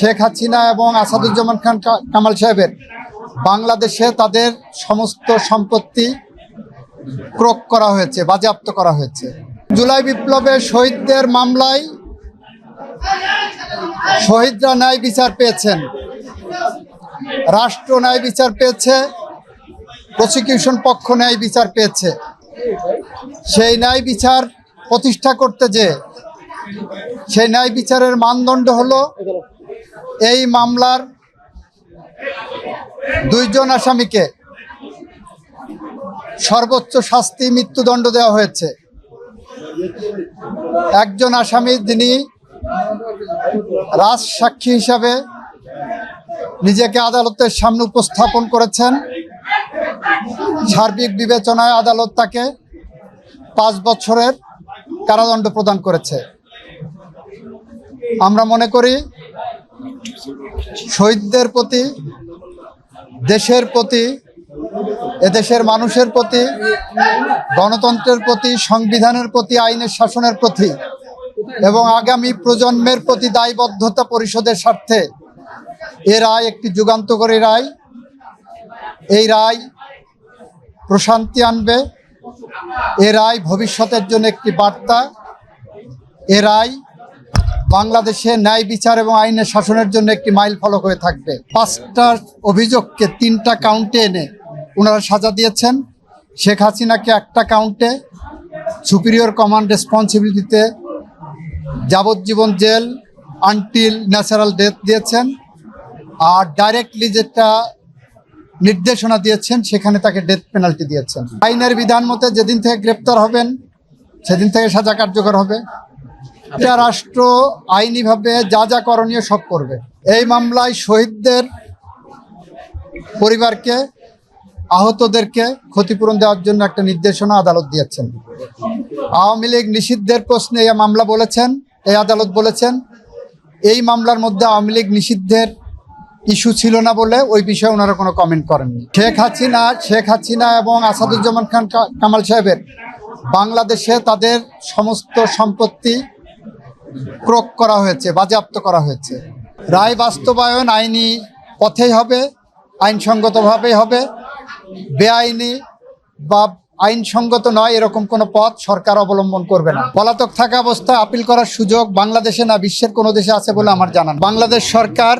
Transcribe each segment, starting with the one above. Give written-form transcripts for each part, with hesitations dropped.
শেখ হাসিনা এবং আসাদুজ্জামান খান কামাল সাহেবের বাংলাদেশে তাদের সমস্ত সম্পত্তি ক্রোক করা হয়েছে, বাজেয়াপ্ত করা হয়েছে। জুলাই বিপ্লবে শহীদদের মামলায় শহীদরা ন্যায় বিচার পেয়েছেন, রাষ্ট্র ন্যায় বিচার পেয়েছে, প্রসিকিউশন পক্ষ ন্যায় বিচার পেয়েছে। সেই ন্যায় বিচার প্রতিষ্ঠা করতে যে সেই ন্যায় বিচারের মানদণ্ড হলো এই মামলার দুইজন আসামিকে সর্বোচ্চ শাস্তি মৃত্যুদণ্ড দেওয়া হয়েছে। একজন আসামি যিনি রাজসাক্ষী হিসাবে নিজেকে আদালতের সামনে উপস্থাপন করেছেন, সার্বিক বিবেচনায় আদালত তাকে 5 বছরের কারাদণ্ড প্রদান করেছে। আমরা মনে করি শহীদদের প্রতি, দেশের প্রতি, এদেশের মানুষের প্রতি, গণতন্ত্রের প্রতি, সংবিধানের প্রতি, আইনের শাসনের প্রতি এবং আগামী প্রজন্মের প্রতি দায়বদ্ধতা পরিশোধের স্বার্থে এ রায় একটি যুগান্তকারী রায়। এই রায় প্রশান্তি আনবে, এ রায় ভবিষ্যতের জন্য একটি বার্তা। এ রায় বাংলাদেশে ন্যায় বিচার এবং আইনের শাসনের জন্য একটি মাইল ফলক হয়ে থাকবে। 5টা অভিযোগকে 3টা কাউন্টে এনে ওনারা সাজা দিয়েছেন। শেখ হাসিনাকে একটা কাউন্টে সুপিরিয়র কমান্ড রেসপন্সিবিলিটিতে যাবজ্জীবন জেল আনটিল ন্যাচারাল ডেথ দিয়েছেন, আর ডাইরেক্টলি যেটা নির্দেশনা দিয়েছেন সেখানে তাকে ডেথ পেনাল্টি দিয়েছেন। আইনের বিধান মতে যেদিন থেকে গ্রেপ্তার হবেন সেদিন থেকে সাজা কার্যকর হবে। এটা রাষ্ট্র আইনিভাবে যা যা করণীয় সব করবে। এই মামলায় শহীদদের পরিবারকে, আহতদেরকে ক্ষতিপূরণ দেওয়ার জন্য একটা নির্দেশনা আদালত দিয়েছেন। আওয়ামী লীগ নিষিদ্ধের প্রশ্নে এই মামলা বলেছেন, এই আদালত বলেছেন এই মামলার মধ্যে আওয়ামী লীগ নিষিদ্ধের ইস্যু ছিল না বলে ওই বিষয়ে ওনারা কোনো কমেন্ট করেননি। শেখ হাসিনা এবং আসাদুজ্জামান খান কামাল সাহেবের বাংলাদেশে তাদের সমস্ত সম্পত্তি ক্রোক করা হয়েছে, বাজেয়াপ্ত করা হয়েছে। রায় বাস্তবায়ন আইনি পথেই হবে, আইনসঙ্গতভাবেই হবে। বেআইনি বা আইনসঙ্গত নয় এরকম কোনো পথ সরকার অবলম্বন করবে না। পলাতক থাকা অবস্থায় আপিল করার সুযোগ বাংলাদেশে না বিশ্বের কোনো দেশে আছে বলে আমার জানা নেই। বাংলাদেশ সরকার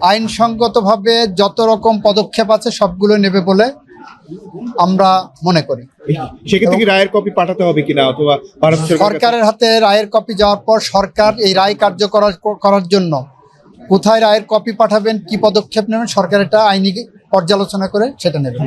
আইনসঙ্গতভাবে যত রকম পদক্ষেপ আছে সবগুলো নেবে বলে আমরা মনে করি। সেক্ষেত্রে কি রায়ের কপি পাঠাতে হবে কিনা, অথবা সরকারের হাতে রায়ের কপি যাওয়ার পর সরকার এই রায় কার্যকর করার জন্য কোথায় রায়ের কপি পাঠাবেন, কি পদক্ষেপ নেবেন, সরকার এটা আইনি পর্যালোচনা করে সেটা নেবেন।